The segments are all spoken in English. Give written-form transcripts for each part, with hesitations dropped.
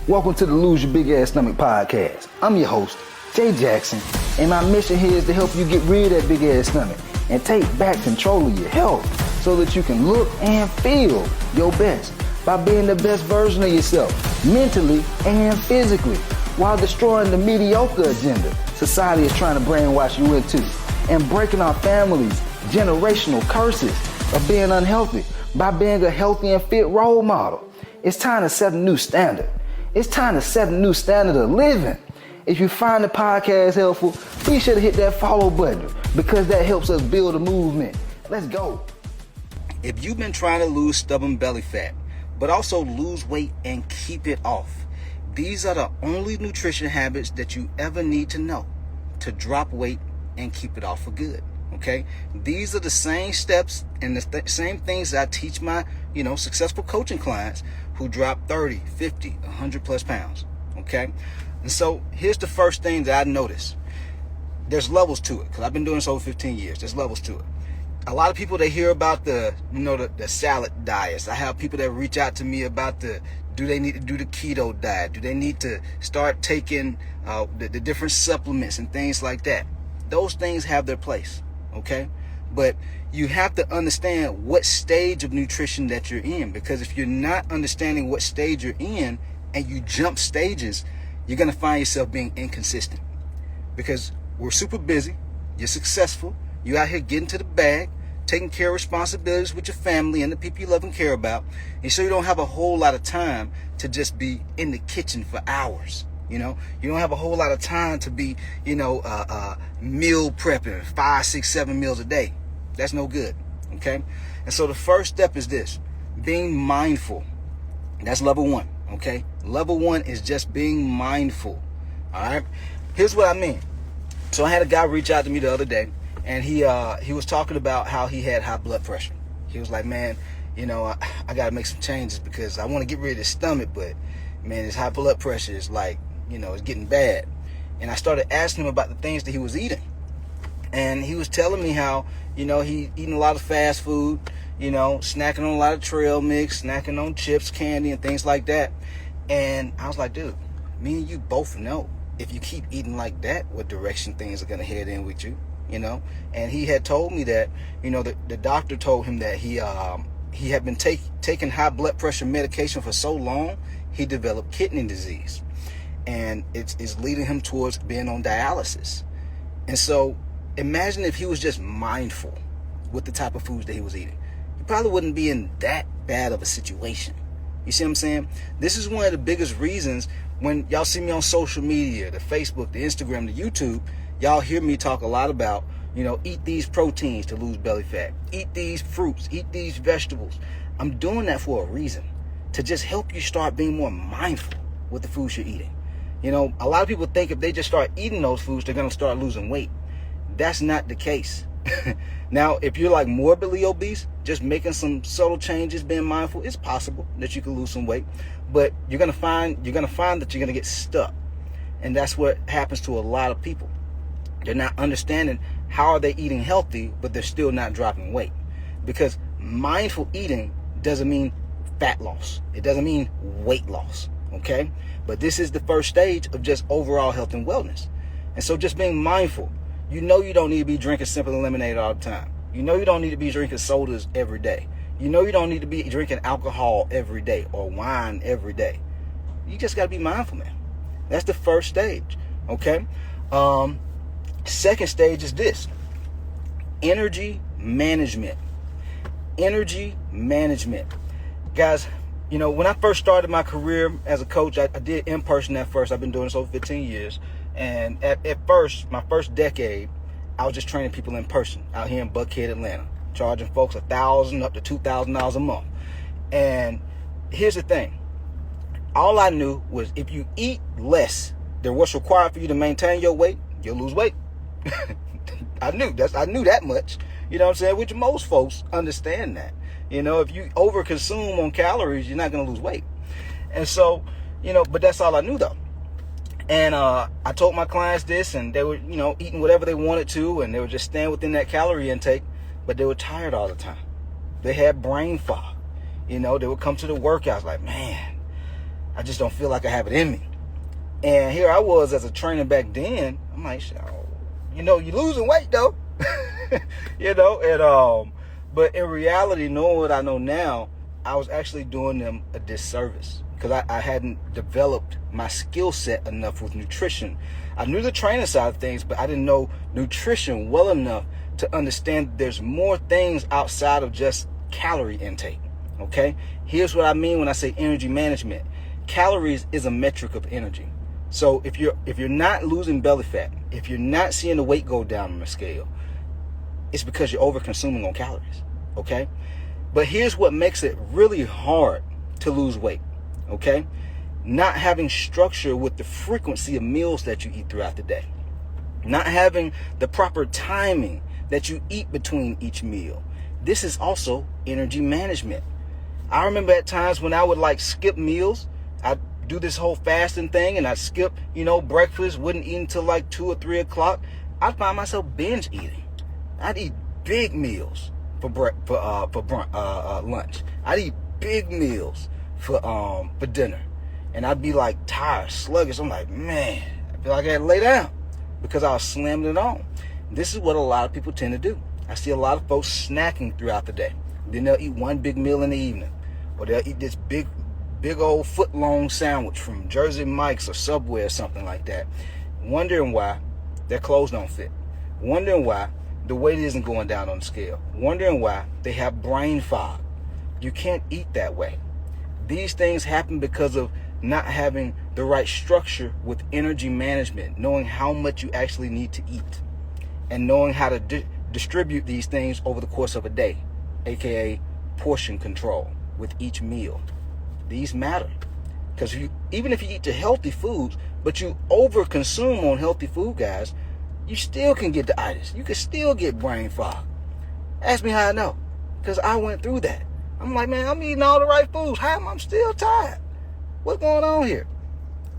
Welcome to the Lose Your Big Ass Stomach podcast. I'm your host, Jay Jackson, and my mission here is to help you get rid of that big ass stomach and take back control of your health so that you can look and feel your best by being the best version of yourself, mentally and physically, while destroying the mediocre agenda society is trying to brainwash you into, and breaking our families' generational curses of being unhealthy by being a healthy and fit role model. It's time to set a new standard. It's time to set a new standard of living. If you find the podcast helpful, be sure to hit that follow button because that helps us build a movement. Let's go. If you've been trying to lose stubborn belly fat, but also lose weight and keep it off, these are the only nutrition habits that you ever need to know to drop weight and keep it off for good. Okay? These are the same steps and the same things that I teach my, successful coaching clients who drop 30, 50, 100 plus pounds. Okay? And so here's the first thing that I noticed. There's levels to it because I've been doing this over 15 years. There's levels to it. A lot of people, they hear about the salad diets. I have people that reach out to me about do they need to do the keto diet? Do they need to start taking the different supplements and things like that? Those things have their place, okay? But you have to understand what stage of nutrition that you're in, because if you're not understanding what stage you're in and you jump stages, you're going to find yourself being inconsistent, because we're super busy. You're successful. You're out here getting to the bag, taking care of responsibilities with your family and the people you love and care about. And so you don't have a whole lot of time to just be in the kitchen for hours. You don't have a whole lot of time to be, meal prepping 5, 6, 7 meals a day. That's no good. Okay. And so the first step is this: being mindful. That's level 1. Okay. Level 1 is just being mindful. All right. Here's what I mean. So I had a guy reach out to me the other day, and he was talking about how he had high blood pressure. He was like, man, I got to make some changes because I want to get rid of his stomach, but man, his high blood pressure is like, it's getting bad. And I started asking him about the things that he was eating. And he was telling me how, he eating a lot of fast food, snacking on a lot of trail mix, snacking on chips, candy, and things like that. And I was like, dude, me and you both know if you keep eating like that, what direction things are going to head in with you, And he had told me that, the doctor told him that he had been taking high blood pressure medication for so long, he developed kidney disease. And it's leading him towards being on dialysis. And so imagine if he was just mindful with the type of foods that he was eating. He probably wouldn't be in that bad of a situation. You see what I'm saying? This is one of the biggest reasons when y'all see me on social media, the Facebook, the Instagram, the YouTube, y'all hear me talk a lot about, eat these proteins to lose belly fat. Eat these fruits. Eat these vegetables. I'm doing that for a reason, to just help you start being more mindful with the foods you're eating. A lot of people think if they just start eating those foods, they're going to start losing weight. That's not the case. Now, if you're like morbidly obese, just making some subtle changes, being mindful, it's possible that you can lose some weight. But you're going to find that you're going to get stuck. And that's what happens to a lot of people. They're not understanding how are they eating healthy, but they're still not dropping weight. Because mindful eating doesn't mean fat loss. It doesn't mean weight loss. Okay? But this is the first stage of just overall health and wellness. And so just being mindful. You don't need to be drinking Simple Lemonade all the time. You don't need to be drinking sodas every day. You don't need to be drinking alcohol every day or wine every day. You just got to be mindful, man. That's the first stage. Okay? Second stage is this: energy management. Energy management. Guys, when I first started my career as a coach, I did in person at first. I've been doing this over 15 years. And at first, my first decade, I was just training people in person out here in Buckhead, Atlanta, charging folks $1,000 up to $2,000 a month. And here's the thing. All I knew was if you eat less than what's required for you to maintain your weight, you'll lose weight. I knew that much. You know what I'm saying? Which most folks understand that. If you overconsume on calories, you're not going to lose weight. And so, but that's all I knew though. And I told my clients this, and they were, eating whatever they wanted to, and they were just staying within that calorie intake, but they were tired all the time. They had brain fog. They would come to the workouts like, man, I just don't feel like I have it in me. And here I was as a trainer back then. I'm like, you know, you're losing weight though. You know, and but in reality, knowing what I know now, I was actually doing them a disservice because I hadn't developed my skill set enough with nutrition. I knew the training side of things, but I didn't know nutrition well enough to understand that there's more things outside of just calorie intake. Okay, here's what I mean when I say energy management. Calories is a metric of energy. So if you're not losing belly fat, if you're not seeing the weight go down on the scale, it's because you're over consuming on calories. Okay, but here's what makes it really hard to lose weight. Okay, not having structure with the frequency of meals that you eat throughout the day, not having the proper timing that you eat between each meal. This is also energy management. I remember at times when I would like skip meals. I'd do this whole fasting thing and I'd skip, you know, breakfast, wouldn't eat until like 2 or 3 o'clock. I'd find myself binge eating. I'd eat big meals for lunch. I'd eat big meals for dinner. And I'd be like tired, sluggish. I'm like, man, I feel like I had to lay down because I was slamming it on. This is what a lot of people tend to do. I see a lot of folks snacking throughout the day. Then they'll eat one big meal in the evening. Or they'll eat this big old foot-long sandwich from Jersey Mike's or Subway or something like that. Wondering why their clothes don't fit. Wondering why the weight isn't going down on the scale. Wondering why they have brain fog. You can't eat that way. These things happen because of not having the right structure with energy management, knowing how much you actually need to eat, and knowing how to distribute these things over the course of a day, aka portion control with each meal. These matter because even if you eat the healthy foods, but you over-consume on healthy food, guys, you still can get the itis. You can still get brain fog. Ask me how I know, because I went through that. I'm like, man, I'm eating all the right foods. How am I still tired? What's going on here?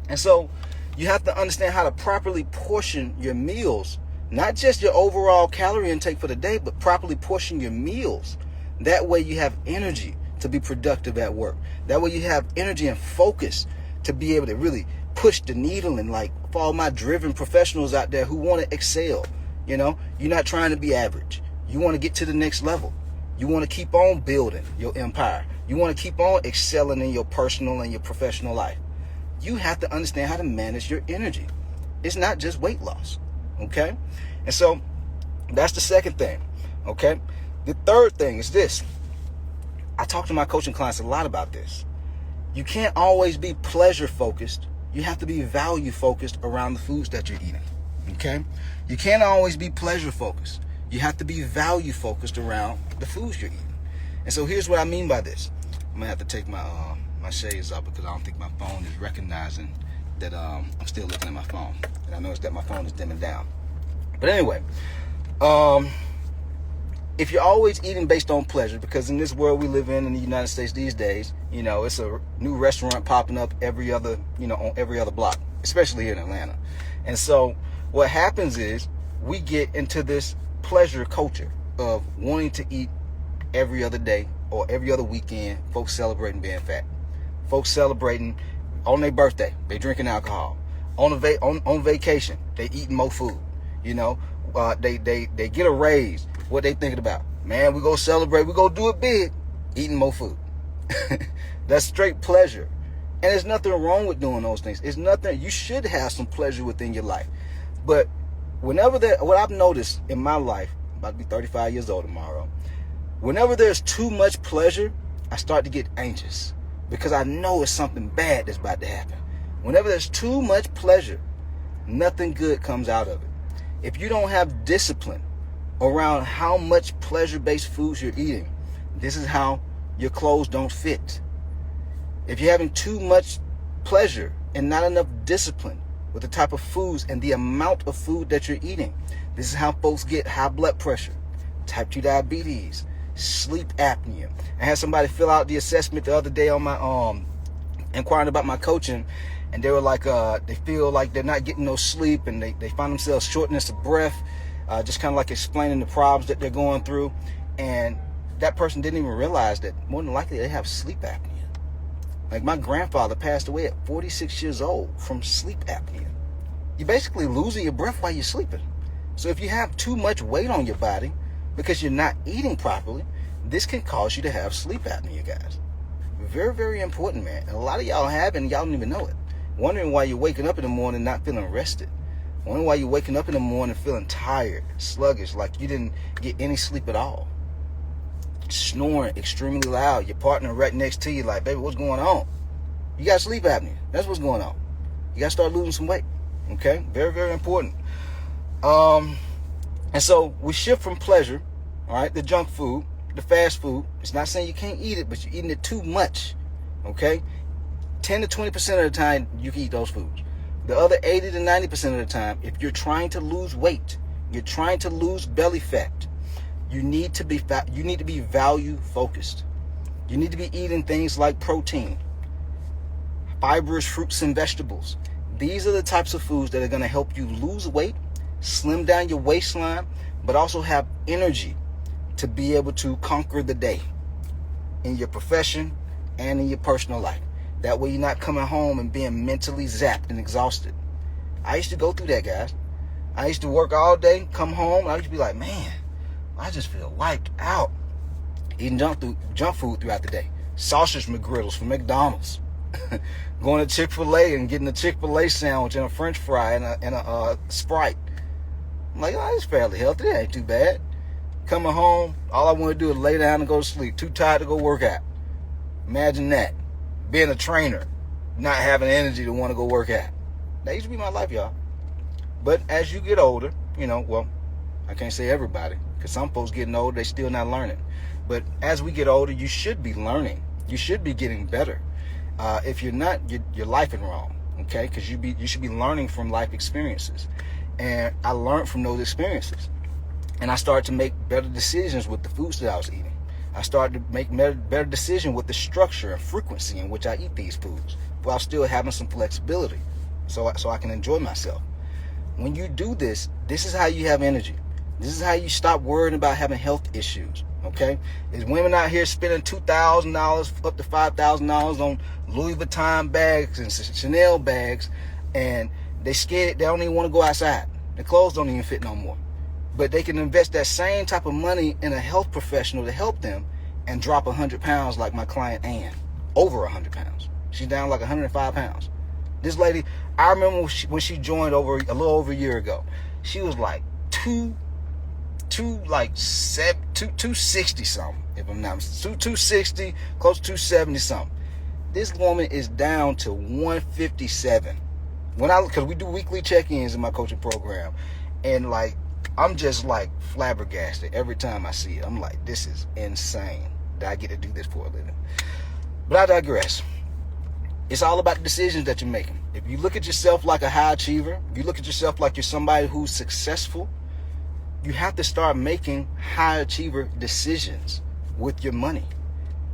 And so you have to understand how to properly portion your meals, not just your overall calorie intake for the day, but properly portion your meals. That way you have energy to be productive at work. That way you have energy and focus to be able to really push the needle. And like for all my driven professionals out there who want to excel, you know, you're not trying to be average. You want to get to the next level. You want to keep on building your empire. You want to keep on excelling in your personal and your professional life. You have to understand how to manage your energy. It's not just weight loss. Okay? And so that's the second thing. Okay? The third thing is this. I talk to my coaching clients a lot about this. You can't always be pleasure focused. You have to be value focused around the foods that you're eating. Okay? You can't always be pleasure focused. You have to be value focused around the foods you're eating. And so here's what I mean by this. I'm gonna have to take my shades off because I don't think my phone is recognizing that I'm still looking at my phone. And I noticed that my phone is dimming down. But anyway, if you're always eating based on pleasure, because in this world we live in the United States these days, you know, it's a new restaurant popping up every other, on every other block, especially here in Atlanta. And so what happens is we get into this pleasure culture of wanting to eat every other day or every other weekend. Folks celebrating being fat. Folks celebrating on their birthday, they drinking alcohol. On vacation, they eating more food. You know, they get a raise. What they thinking about? Man, we go celebrate. We go do it big. Eating more food. That's straight pleasure. And there's nothing wrong with doing those things. It's nothing. You should have some pleasure within your life. But what I've noticed in my life, I'm about to be 35 years old tomorrow. Whenever there's too much pleasure, I start to get anxious because I know it's something bad that's about to happen. Whenever there's too much pleasure, nothing good comes out of it. If you don't have discipline around how much pleasure-based foods you're eating, this is how your clothes don't fit. If you're having too much pleasure and not enough discipline with the type of foods and the amount of food that you're eating, this is how folks get high blood pressure, type 2 diabetes, sleep apnea. I had somebody fill out the assessment the other day on my inquiring about my coaching, and they were like, they feel like they're not getting no sleep, and they find themselves shortness of breath, just kind of like explaining the problems that they're going through. And that person didn't even realize that more than likely they have sleep apnea. Like my grandfather passed away at 46 years old from sleep apnea. You're basically losing your breath while you're sleeping. So if you have too much weight on your body because you're not eating properly, this can cause you to have sleep apnea, guys. Very, very important, man. And a lot of y'all have it and y'all don't even know it. Wondering why you're waking up in the morning not feeling rested. Wondering why you're waking up in the morning feeling tired, sluggish, like you didn't get any sleep at all. Snoring extremely loud. Your partner right next to you like, baby, what's going on? You got sleep apnea. That's what's going on. You got to start losing some weight. Okay? Very, very important. And so we shift from pleasure, all right, the junk food, the fast food. It's not saying you can't eat it, but you're eating it too much. Okay? 10 to 20% of the time you can eat those foods. The other 80 to 90% of the time, if you're trying to lose weight, you're trying to lose belly fat, you need to be value focused. You need to be eating things like protein, fibrous fruits and vegetables. These are the types of foods that are going to help you lose weight, slim down your waistline, but also have energy to be able to conquer the day in your profession and in your personal life. That way you're not coming home and being mentally zapped and exhausted. I used to go through that, guys. I used to work all day, come home, and I used to be like, man, I just feel wiped out. Eating junk food throughout the day. Sausage McGriddles from McDonald's. Going to Chick-fil-A and getting a Chick-fil-A sandwich and a French fry and a Sprite. I'm like, oh, it's fairly healthy. That ain't too bad. Coming home, all I want to do is lay down and go to sleep. Too tired to go work out. Imagine that. Being a trainer, not having energy to want to go work out. That used to be my life, y'all. But as you get older, I can't say everybody, because some folks getting older, they still not learning. But as we get older, you should be learning. You should be getting better. If you're not, you're lifing wrong, okay? Because you should be learning from life experiences. And I learned from those experiences. And I started to make better decisions with the foods that I was eating. I started to make better decisions with the structure and frequency in which I eat these foods, while still having some flexibility, so I can enjoy myself. When you do this, this is how you have energy. This is how you stop worrying about having health issues, okay? There's women out here spending $2,000 up to $5,000 on Louis Vuitton bags and Chanel bags, and they scared. They don't even want to go outside. Their clothes don't even fit no more. But they can invest that same type of money in a health professional to help them and drop 100 pounds like my client Ann. Over 100 pounds. She's down like 105 pounds. This lady, I remember when she joined a little over a year ago. She was like 260 something, if I'm not mistaken. 260, close to 270 something. This woman is down to 157. Because we do weekly check-ins in my coaching program, and like, I'm just like flabbergasted every time I see it. I'm like, this is insane that I get to do this for a living. But I digress. It's all about the decisions that you're making. If you look at yourself like a high achiever, if you look at yourself like you're somebody who's successful, you have to start making high achiever decisions with your money.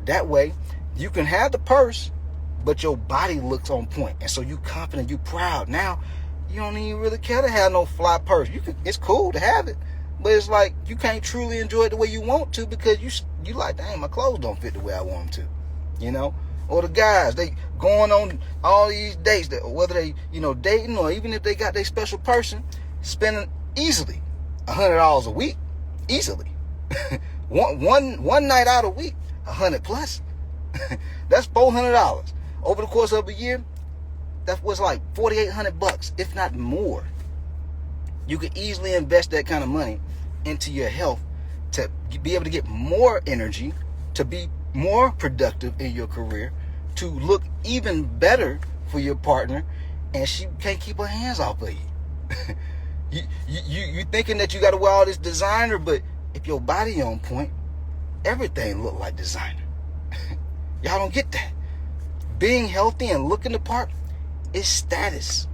That way, you can have the purse, but your body looks on point. And so you confident, you proud. Now, you don't even really care to have no fly purse. It's cool to have it, but it's like you can't truly enjoy it the way you want to, because you like, dang, my clothes don't fit the way I want them to, Or the guys, they going on all these dates, whether they, dating, or even if they got their special person, spending easily $100 a week, easily. one night out a week, 100 plus. That's $400 over the course of a year. That was like $4,800, if not more. You could easily invest that kind of money into your health to be able to get more energy, to be more productive in your career, to look even better for your partner, and she can't keep her hands off of you. You thinking that you got to wear all this designer, but if your body on point, everything look like designer. Y'all don't get that. Being healthy and looking the part is status.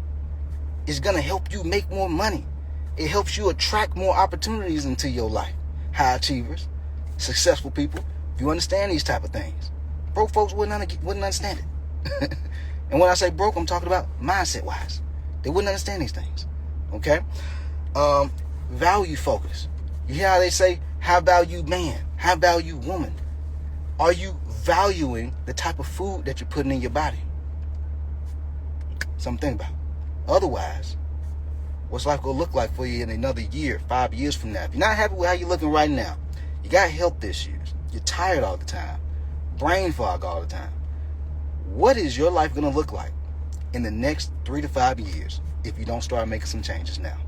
It's going to help you make more money. It helps you attract more opportunities into your life. High achievers, successful people, you understand these type of things. Broke folks wouldn't understand it. And when I say broke, I'm talking about mindset-wise. They wouldn't understand these things. Okay? Value focus. You hear how they say high value man, high value woman. Are you valuing the type of food that you're putting in your body? Something about. Otherwise, what's life going to look like for you in another year, 5 years from now? If you're not happy with how you're looking right now, you got health issues, you're tired all the time, brain fog all the time, what is your life going to look like in the next 3 to 5 years if you don't start making some changes now?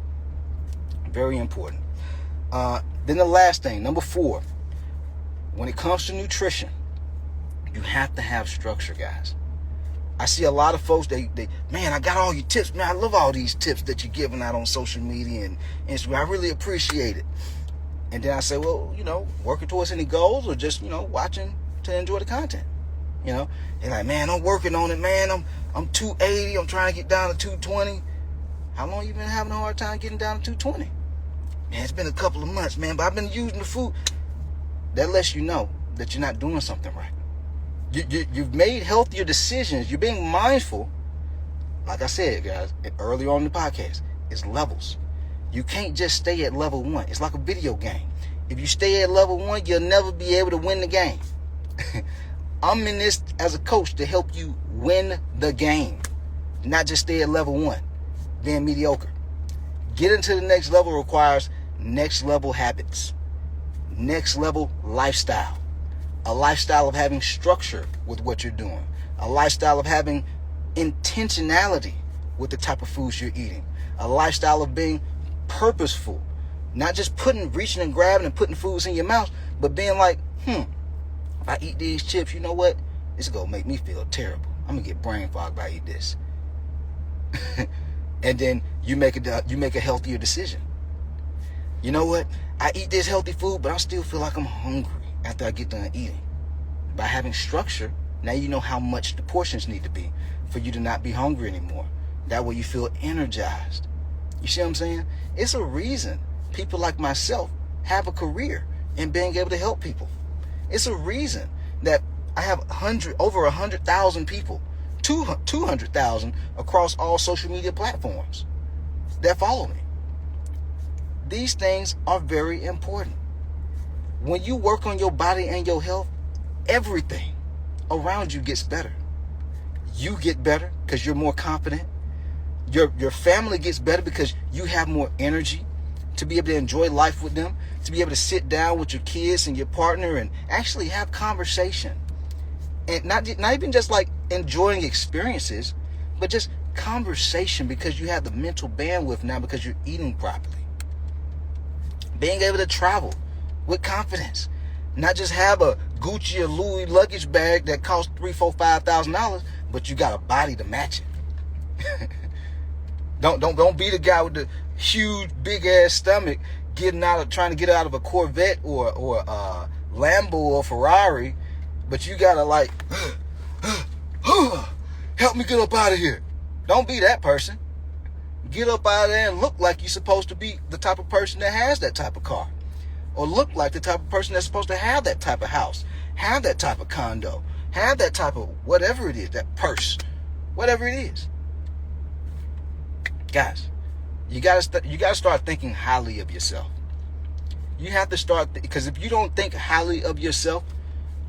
Very important. Then the last thing, number 4, when it comes to nutrition, you have to have structure, guys. I see a lot of folks, they man, I got all your tips. Man, I love all these tips that you're giving out on social media and Instagram. I really appreciate it. And then I say, well, working towards any goals or just, watching to enjoy the content. They're like, man, I'm working on it, man. I'm 280. I'm trying to get down to 220. How long you been having a hard time getting down to 220? Man, it's been a couple of months, man, but I've been using the food. That lets you know that you're not doing something right. You've made healthier decisions. You're being mindful. Like I said, guys, earlier on in the podcast, it's levels. You can't just stay at level 1. It's like a video game. If you stay at level 1, you'll never be able to win the game. I'm in this as a coach to help you win the game, not just stay at level 1, being mediocre. Getting to the next level requires next level habits, next level lifestyle, a lifestyle of having structure with what you're doing, a lifestyle of having intentionality with the type of foods you're eating, a lifestyle of being purposeful, not just reaching and grabbing and putting foods in your mouth, but being like, if I eat these chips, you know what? It's going to make me feel terrible. I'm going to get brain fog if I eat this. And then you make a healthier decision. You know what? I eat this healthy food, but I still feel like I'm hungry after I get done eating. By having structure, now you know how much the portions need to be for you to not be hungry anymore. That way you feel energized. You see what I'm saying? It's a reason people like myself have a career in being able to help people. It's a reason that I have over 100,000 people, 200,000 across all social media platforms that follow me. These things are very important. When you work on your body and your health, everything around you gets better. You get better because you're more confident. Your family gets better because you have more energy to be able to enjoy life with them, to be able to sit down with your kids and your partner and actually have conversation. And not even just like enjoying experiences, but just conversation, because you have the mental bandwidth now because you're eating properly. Being able to travel with confidence, not just have a Gucci or Louis luggage bag that costs $3,000, $4,000, $5,000, but you got a body to match it. Don't be the guy with the huge big ass stomach trying to get out of a Corvette or a Lambo or Ferrari, but you gotta like help me get up out of here. Don't be that person. Get up out of there and look like you're supposed to be the type of person that has that type of car, or look like the type of person that's supposed to have that type of house, have that type of condo, have that type of whatever it is, that purse, whatever it is. Guys, you gotta start thinking highly of yourself. You have to start, because if you don't think highly of yourself,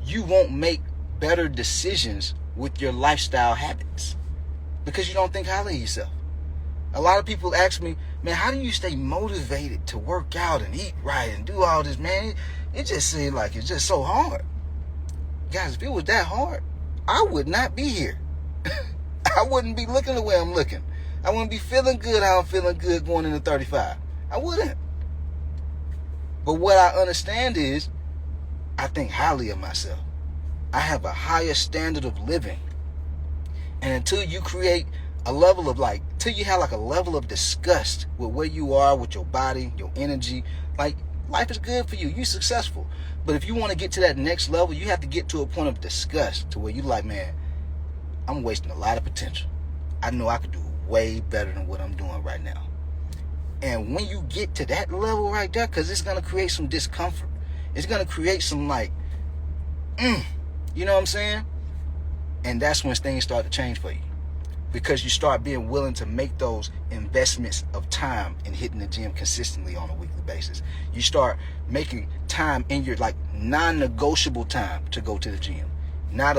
you won't make better decisions with your lifestyle habits, because you don't think highly of yourself. A lot of people ask me, man, how do you stay motivated to work out and eat right and do all this, man? It just seems like it's just so hard. Guys, if it was that hard, I would not be here. I wouldn't be looking the way I'm looking. I wouldn't be feeling good how I'm feeling good going into 35. I wouldn't. But what I understand is, I think highly of myself. I have a higher standard of living. And until you create a level of till you have a level of disgust with where you are, with your body, your energy, life is good for you. You're successful. But if you want to get to that next level, you have to get to a point of disgust to where you're like, man, I'm wasting a lot of potential. I know I could do way better than what I'm doing right now. And when you get to that level right there, because it's going to create some discomfort. It's going to create some you know what I'm saying? And that's when things start to change for you. because you start being willing to make those investments of time in hitting the gym consistently on a weekly basis. You start making time in your like non-negotiable time to go to the gym. Not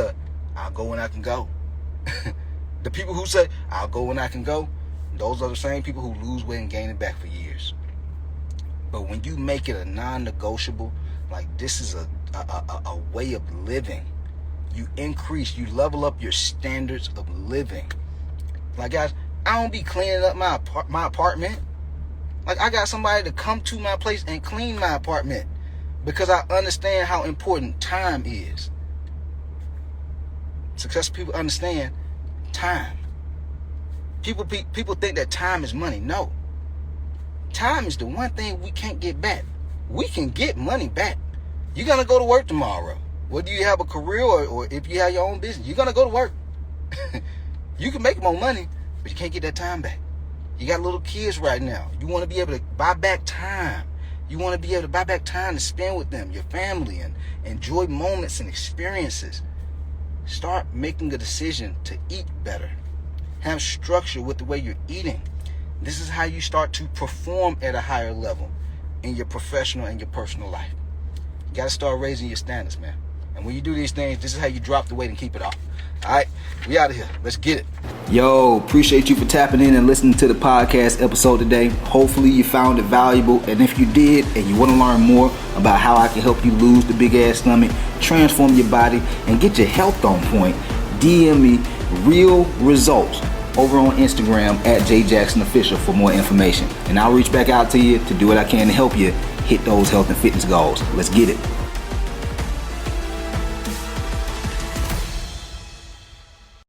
I'll go when I can go. The people who say I'll go when I can go, those are the same people who lose weight and gain it back for years. But when you make it a non-negotiable, like this is a way of living, you increase, you level up your standards of living. Like, guys, I don't be cleaning up my apartment. Like, I got somebody to come to my place and clean my apartment because I understand how important time is. Successful people understand time. People think that time is money. No. Time is the one thing we can't get back. We can get money back. You're going to go to work tomorrow. Whether you have a career or if you have your own business, you're going to go to work. You can make more money, but you can't get that time back. You got little kids right now. You want to be able to buy back time. You want to be able to buy back time to spend with them, your family, and enjoy moments and experiences. Start making a decision to eat better. Have structure with the way you're eating. This is how you start to perform at a higher level in your professional and your personal life. You got to start raising your standards, man. And when you do these things, this is how you drop the weight and keep it off. All right, we out of here. Let's get it. Yo, appreciate you for tapping in and listening to the podcast episode today. Hopefully you found it valuable. And if you did and you want to learn more about how I can help you lose the big ass stomach, transform your body, and get your health on point, DM me real results over on Instagram at JJacksonOfficial for more information. And I'll reach back out to you to do what I can to help you hit those health and fitness goals. Let's get it.